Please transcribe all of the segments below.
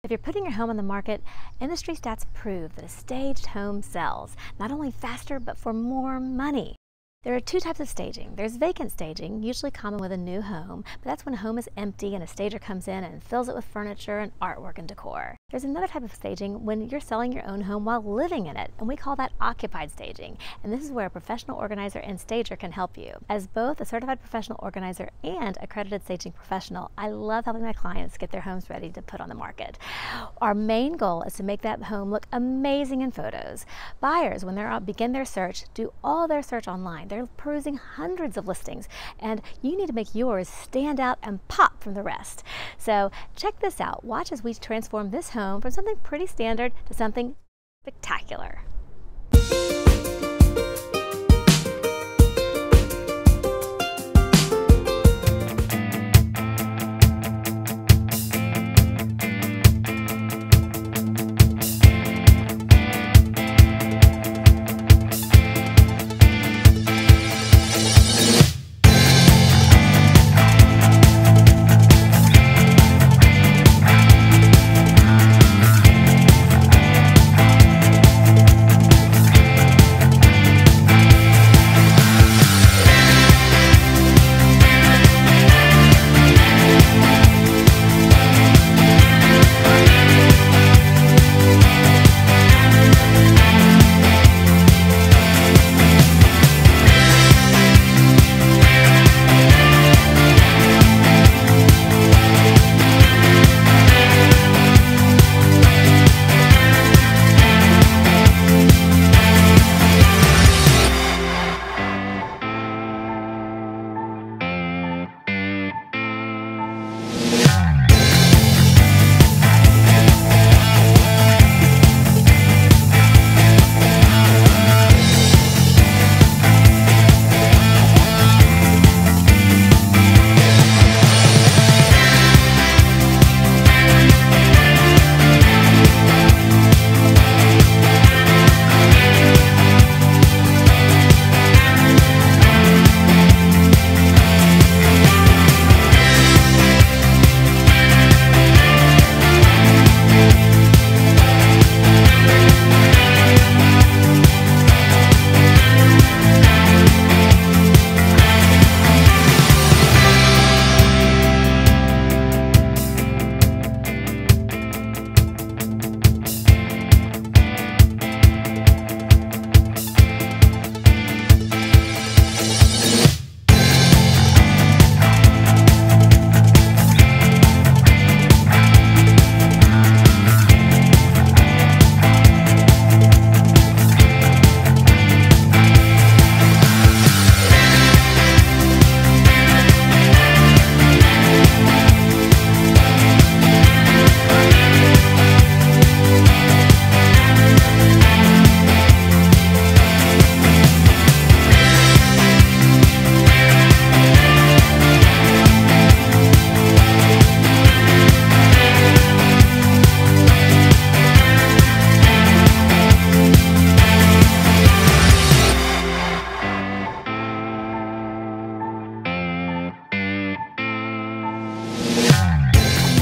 If you're putting your home on the market, industry stats prove that a staged home sells, not only faster, but for more money. There are two types of staging. There's vacant staging, usually common with a new home, but that's when a home is empty and a stager comes in and fills it with furniture and artwork and decor. There's another type of staging when you're selling your own home while living in it, and we call that occupied staging. And this is where a professional organizer and stager can help you. As both a certified professional organizer and accredited staging professional, I love helping my clients get their homes ready to put on the market. Our main goal is to make that home look amazing in photos. Buyers, when they begin their search, do all their search online. They're perusing hundreds of listings, and you need to make yours stand out and pop from the rest. So check this out. Watch as we transform this home from something pretty standard to something spectacular.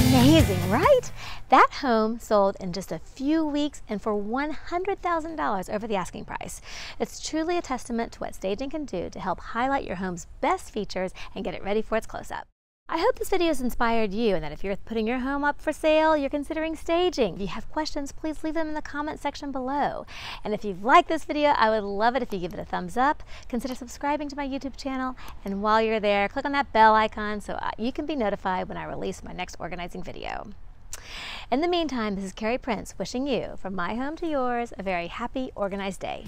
Amazing, right? That home sold in just a few weeks and for $100,000 over the asking price. It's truly a testament to what staging can do to help highlight your home's best features and get it ready for its close-up. I hope this video has inspired you and that if you're putting your home up for sale, you're considering staging. If you have questions, please leave them in the comment section below. And if you've liked this video, I would love it if you give it a thumbs up. Consider subscribing to my YouTube channel. And while you're there, click on that bell icon so you can be notified when I release my next organizing video. In the meantime, this is Cary Prince wishing you, from my home to yours, a very happy, organized day.